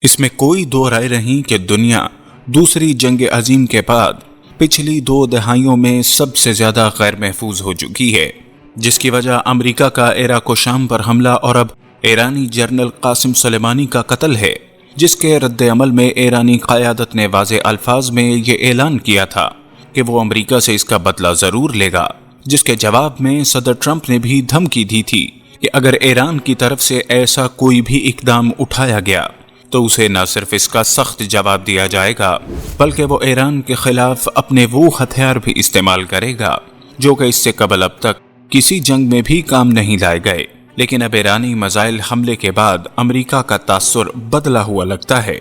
اس میں کوئی دو رائے نہیں کہ دنیا دوسری جنگ عظیم کے بعد پچھلی 2 دہائیوں میں سب سے زیادہ غیر محفوظ ہو چکی ہے، جس کی وجہ امریکہ کا عراق و شام پر حملہ اور اب ایرانی جنرل قاسم سلیمانی کا قتل ہے، جس کے رد عمل میں ایرانی قیادت نے واضح الفاظ میں یہ اعلان کیا تھا کہ وہ امریکہ سے اس کا بدلہ ضرور لے گا، جس کے جواب میں صدر ٹرمپ نے بھی دھمکی دی تھی کہ اگر ایران کی طرف سے ایسا کوئی بھی اقدام اٹھایا گیا تو اسے نہ صرف اس کا سخت جواب دیا جائے گا بلکہ وہ ایران کے خلاف اپنے وہ ہتھیار بھی استعمال کرے گا جو کہ اس سے قبل اب تک کسی جنگ میں بھی کام نہیں لائے گئے۔ لیکن اب ایرانی میزائل حملے کے بعد امریکہ کا تاثر بدلا ہوا لگتا ہے۔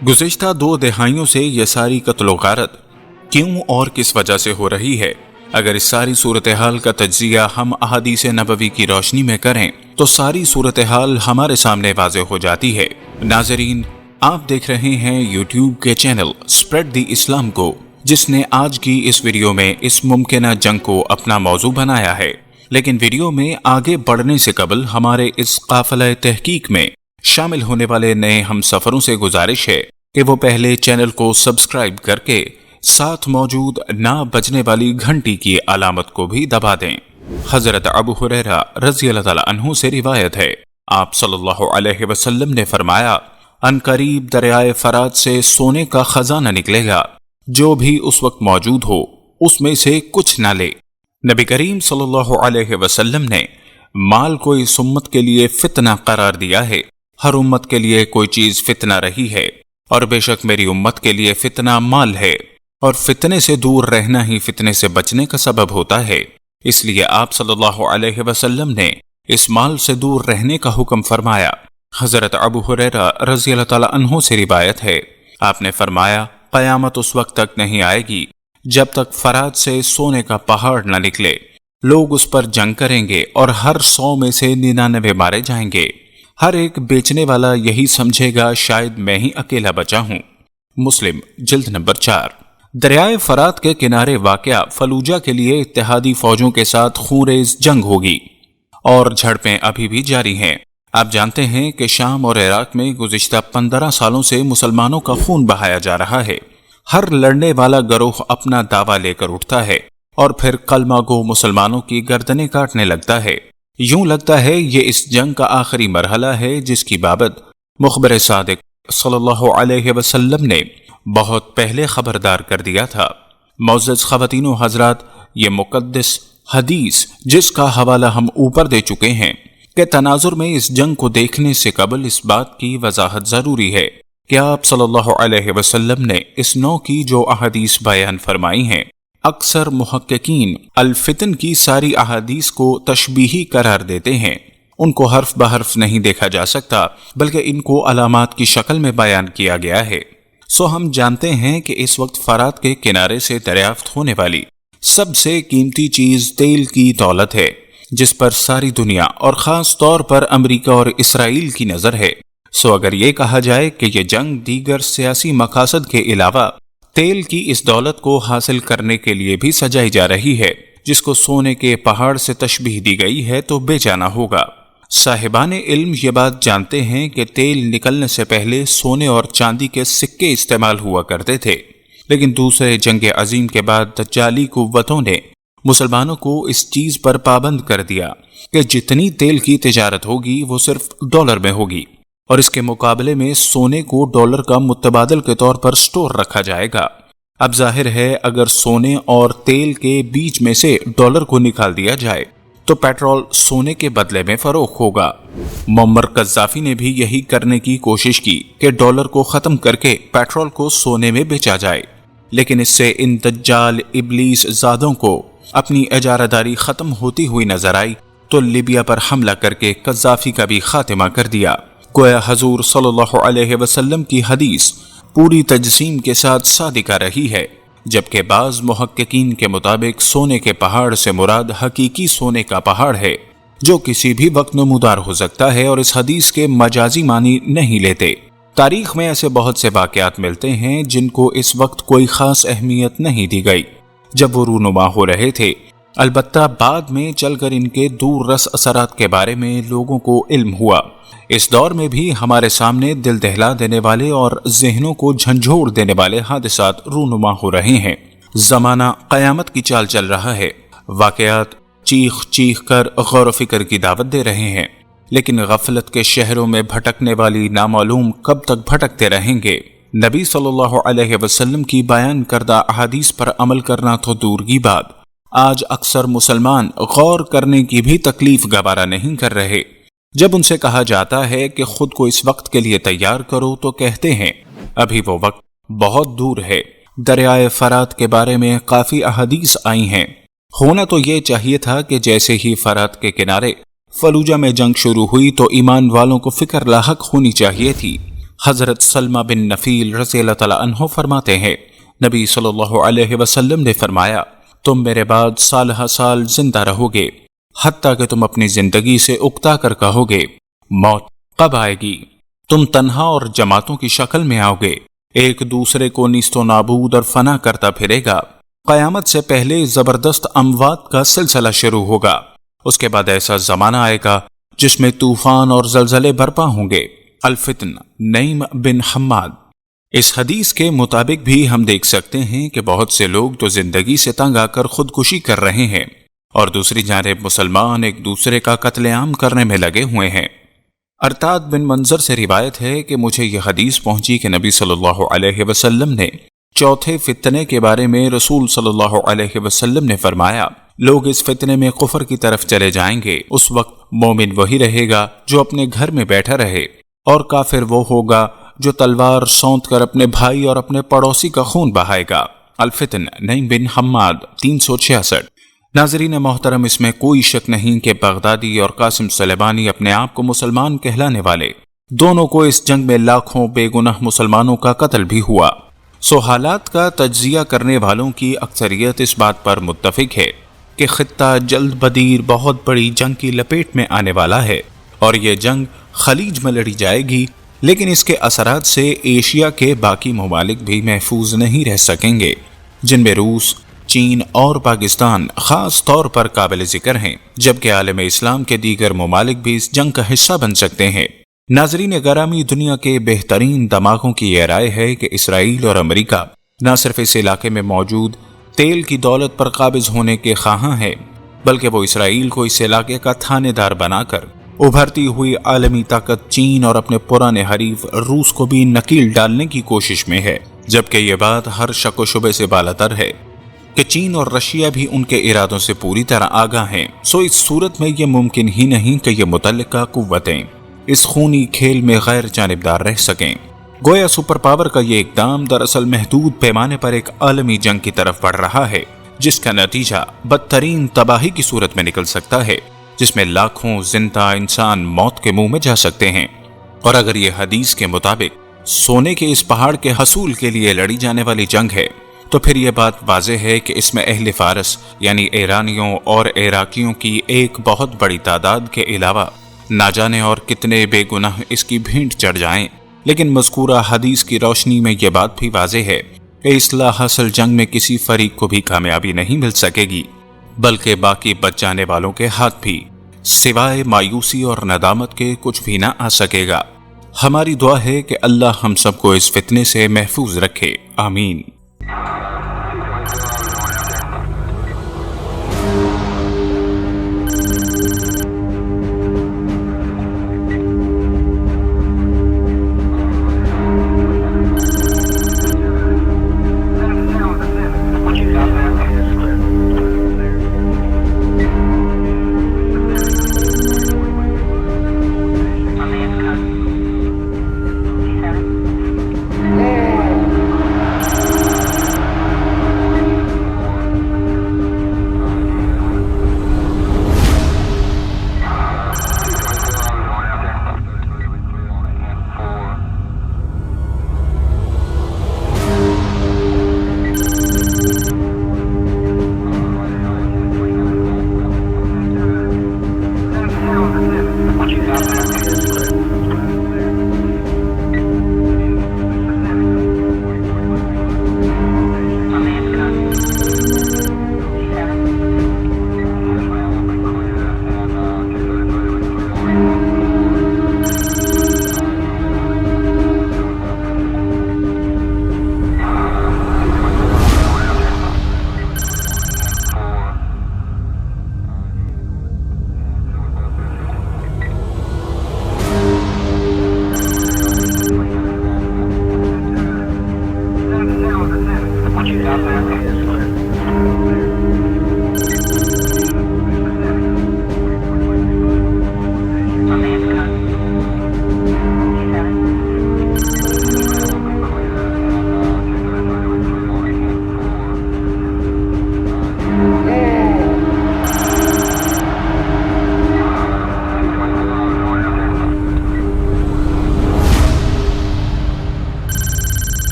گزشتہ 2 دہائیوں سے یہ ساری قتل و غارت کیوں اور کس وجہ سے ہو رہی ہے؟ اگر اس ساری صورتحال کا تجزیہ ہم احادیث نبوی کی روشنی میں کریں تو ساری صورتحال ہمارے سامنے واضح ہو جاتی ہے۔ ناظرین، آپ دیکھ رہے ہیں یوٹیوب کے چینل اسپریڈ دی اسلام کو، جس نے آج کی اس ویڈیو میں اس ممکنہ جنگ کو اپنا موضوع بنایا ہے۔ لیکن ویڈیو میں آگے بڑھنے سے قبل ہمارے اس قافلہ تحقیق میں شامل ہونے والے نئے ہم سفروں سے گزارش ہے کہ وہ پہلے چینل کو سبسکرائب کر کے ساتھ موجود نہ بجنے والی گھنٹی کی علامت کو بھی دبا دیں۔ حضرت ابو ہریرہ رضی اللہ تعالیٰ عنہ سے روایت ہے، آپ صلی اللہ علیہ وسلم نے فرمایا، ان قریب دریائے فرات سے سونے کا خزانہ نکلے گا، جو بھی اس وقت موجود ہو اس میں سے کچھ نہ لے۔ نبی کریم صلی اللہ علیہ وسلم نے مال کو اس امت کے لیے فتنہ قرار دیا ہے۔ ہر امت کے لیے کوئی چیز فتنہ رہی ہے، اور بے شک میری امت کے لیے فتنہ مال ہے، اور فتنے سے دور رہنا ہی فتنے سے بچنے کا سبب ہوتا ہے۔ اس لیے آپ صلی اللہ علیہ وسلم نے اس مال سے دور رہنے کا حکم فرمایا۔ حضرت ابو ہریرہ رضی اللہ تعالیٰ عنہ سے روایت ہے، آپ نے فرمایا، قیامت اس وقت تک نہیں آئے گی جب تک فرات سے سونے کا پہاڑ نہ نکلے، لوگ اس پر جنگ کریں گے اور ہر 100 میں سے 99 مارے جائیں گے۔ ہر ایک بیچنے والا یہی سمجھے گا شاید میں ہی اکیلا بچا ہوں۔ مسلم جلد نمبر 4۔ دریائے فرات کے کنارے واقع فلوجہ کے لیے اتحادی فوجوں کے ساتھ خونریز جنگ ہوگی اور جھڑپیں ابھی بھی جاری ہیں۔ آپ جانتے ہیں کہ شام اور عراق میں گزشتہ 15 سالوں سے مسلمانوں کا خون بہایا جا رہا ہے۔ ہر لڑنے والا گروہ اپنا دعویٰ لے کر اٹھتا ہے اور پھر کلمہ گو مسلمانوں کی گردنیں کاٹنے لگتا ہے۔ یوں لگتا ہے یہ اس جنگ کا آخری مرحلہ ہے، جس کی بابت مخبر صادق صلی اللہ علیہ وسلم نے بہت پہلے خبردار کر دیا تھا۔ معزز خواتین و حضرات، یہ مقدس حدیث جس کا حوالہ ہم اوپر دے چکے ہیں کہ تناظر میں اس جنگ کو دیکھنے سے قبل اس بات کی وضاحت ضروری ہے کہ آپ صلی اللہ علیہ وسلم نے اس نوع کی جو احادیث بیان فرمائی ہیں، اکثر محققین الفتن کی ساری احادیث کو تشبیہی قرار دیتے ہیں۔ ان کو حرف بحرف نہیں دیکھا جا سکتا بلکہ ان کو علامات کی شکل میں بیان کیا گیا ہے۔ سو ہم جانتے ہیں کہ اس وقت فرات کے کنارے سے دریافت ہونے والی سب سے قیمتی چیز تیل کی دولت ہے، جس پر ساری دنیا اور خاص طور پر امریکہ اور اسرائیل کی نظر ہے۔ سو اگر یہ کہا جائے کہ یہ جنگ دیگر سیاسی مقاصد کے علاوہ تیل کی اس دولت کو حاصل کرنے کے لیے بھی سجائی جا رہی ہے، جس کو سونے کے پہاڑ سے تشبیہ دی گئی ہے، تو بے جانا ہوگا۔ صاحبان علم یہ بات جانتے ہیں کہ تیل نکلنے سے پہلے سونے اور چاندی کے سکے استعمال ہوا کرتے تھے، لیکن دوسرے جنگ عظیم کے بعد دجالی قوتوں نے مسلمانوں کو اس چیز پر پابند کر دیا کہ جتنی تیل کی تجارت ہوگی وہ صرف ڈالر میں ہوگی، اور اس کے مقابلے میں سونے کو ڈالر کا متبادل کے طور پر سٹور رکھا جائے گا۔ اب ظاہر ہے اگر سونے اور تیل کے بیچ میں سے ڈالر کو نکال دیا جائے تو پیٹرول سونے کے بدلے میں فروخت ہوگا۔ معمر قذافی نے بھی یہی کرنے کی کوشش کی کہ ڈالر کو ختم کر کے پیٹرول کو سونے میں بیچا جائے، لیکن اس سے ان دجال ابلیس زادوں کو اپنی اجارہ داری ختم ہوتی ہوئی نظر آئی تو لیبیا پر حملہ کر کے قذافی کا بھی خاتمہ کر دیا۔ گویا حضور صلی اللہ علیہ وسلم کی حدیث پوری تجسیم کے ساتھ صادقہ رہی ہے، جبکہ بعض محققین کے مطابق سونے کے پہاڑ سے مراد حقیقی سونے کا پہاڑ ہے، جو کسی بھی وقت نمودار ہو سکتا ہے اور اس حدیث کے مجازی معنی نہیں لیتے۔ تاریخ میں ایسے بہت سے واقعات ملتے ہیں جن کو اس وقت کوئی خاص اہمیت نہیں دی گئی۔ جب وہ رونما ہو رہے تھے البتہ بعد میں چل کر ان کے دور رس اثرات کے بارے میں لوگوں کو علم ہوا۔ اس دور میں بھی ہمارے سامنے دل دہلا دینے والے اور ذہنوں کو جھنجھوڑ دینے والے حادثات رونما ہو رہے ہیں۔ زمانہ قیامت کی چال چل رہا ہے۔ واقعات چیخ چیخ کر غور و فکر کی دعوت دے رہے ہیں، لیکن غفلت کے شہروں میں بھٹکنے والی نامعلوم کب تک بھٹکتے رہیں گے۔ نبی صلی اللہ علیہ وسلم کی بیان کردہ احادیث پر عمل کرنا تو دور کی بات، آج اکثر مسلمان غور کرنے کی بھی تکلیف گوارا نہیں کر رہے۔ جب ان سے کہا جاتا ہے کہ خود کو اس وقت کے لیے تیار کرو تو کہتے ہیں ابھی وہ وقت بہت دور ہے۔ دریائے فرات کے بارے میں کافی احادیث آئی ہیں۔ ہونا تو یہ چاہیے تھا کہ جیسے ہی فرات کے کنارے فلوجہ میں جنگ شروع ہوئی تو ایمان والوں کو فکر لاحق ہونی چاہیے تھی۔ حضرت سلمہ بن نفیل رضی اللہ تعالیٰ عنہ فرماتے ہیں، نبی صلی اللہ علیہ وسلم نے فرمایا، تم میرے بعد سالہ سال زندہ رہو گے، حتیٰ کہ تم اپنی زندگی سے اکتا کر کہو گے موت کب آئے گی۔ تم تنہا اور جماعتوں کی شکل میں آؤ گے، ایک دوسرے کو نیست و نابود اور فنا کرتا پھرے گا۔ قیامت سے پہلے زبردست اموات کا سلسلہ شروع ہوگا، اس کے بعد ایسا زمانہ آئے گا جس میں طوفان اور زلزلے برپا ہوں گے۔ الفتن نعیم بن حماد۔ اس حدیث کے مطابق بھی ہم دیکھ سکتے ہیں کہ بہت سے لوگ تو زندگی سے تنگ آ کر خودکشی کر رہے ہیں اور دوسری جانب مسلمان ایک دوسرے کا قتل عام کرنے میں لگے ہوئے ہیں۔ ارتاد بن منظر سے روایت ہے کہ مجھے یہ حدیث پہنچی کہ نبی صلی اللہ علیہ وسلم نے چوتھے فتنے کے بارے میں رسول صلی اللہ علیہ وسلم نے فرمایا، لوگ اس فتنے میں کفر کی طرف چلے جائیں گے، اس وقت مومن وہی رہے گا جو اپنے گھر میں بیٹھا رہے، اور کافر وہ ہوگا جو تلوار سونت کر اپنے بھائی اور اپنے پڑوسی کا خون بہائے گا۔ الفتن نعیم بن حماد 366۔ ناظرین محترم، اس میں کوئی شک نہیں کہ بغدادی اور قاسم سلیمانی اپنے آپ کو مسلمان کہلانے والے دونوں کو اس جنگ میں لاکھوں بے گناہ مسلمانوں کا قتل بھی ہوا۔ سو حالات کا تجزیہ کرنے والوں کی اکثریت اس بات پر متفق ہے کہ خطہ جلد بدیر بہت بڑی جنگ کی لپیٹ میں آنے والا ہے، اور یہ جنگ خلیج میں لڑی جائے گی، لیکن اس کے اثرات سے ایشیا کے باقی ممالک بھی محفوظ نہیں رہ سکیں گے، جن میں روس، چین اور پاکستان خاص طور پر قابل ذکر ہیں، جبکہ عالم اسلام کے دیگر ممالک بھی اس جنگ کا حصہ بن سکتے ہیں۔ ناظرین گرامی، دنیا کے بہترین دماغوں کی یہ رائے ہے کہ اسرائیل اور امریکہ نہ صرف اس علاقے میں موجود تیل کی دولت پر قابض ہونے کے خواہاں ہیں، بلکہ وہ اسرائیل کو اس علاقے کا تھانے دار بنا کر ابھرتی ہوئی عالمی طاقت چین اور اپنے پرانے حریف روس کو بھی نکیل ڈالنے کی کوشش میں ہے، جبکہ یہ بات ہر شک و شبے سے بالاتر ہے کہ چین اور رشیا بھی ان کے ارادوں سے پوری طرح آگاہ ہیں۔ سو اس صورت میں یہ ممکن ہی نہیں کہ یہ متعلقہ قوتیں اس خونی کھیل میں غیر جانبدار رہ سکیں۔ گویا سپر پاور کا یہ اقدام دراصل محدود پیمانے پر ایک عالمی جنگ کی طرف بڑھ رہا ہے، جس کا نتیجہ بدترین تباہی کی صورت میں نکل سکتا ہے، جس میں لاکھوں زندہ انسان موت کے منہ میں جا سکتے ہیں۔ اور اگر یہ حدیث کے مطابق سونے کے اس پہاڑ کے حصول کے لیے لڑی جانے والی جنگ ہے، تو پھر یہ بات واضح ہے کہ اس میں اہل فارس یعنی ایرانیوں اور عراقیوں کی ایک بہت بڑی تعداد کے علاوہ نہ جانے اور کتنے بے گناہ اس کی بھینٹ چڑھ جائیں۔ لیکن مذکورہ حدیث کی روشنی میں یہ بات بھی واضح ہے کہ اصلاح حاصل جنگ میں کسی فریق کو بھی کامیابی نہیں مل سکے گی، بلکہ باقی بچ جانے والوں کے ہاتھ بھی سوائے مایوسی اور ندامت کے کچھ بھی نہ آ سکے گا۔ ہماری دعا ہے کہ اللہ ہم سب کو اس فتنے سے محفوظ رکھے، آمین۔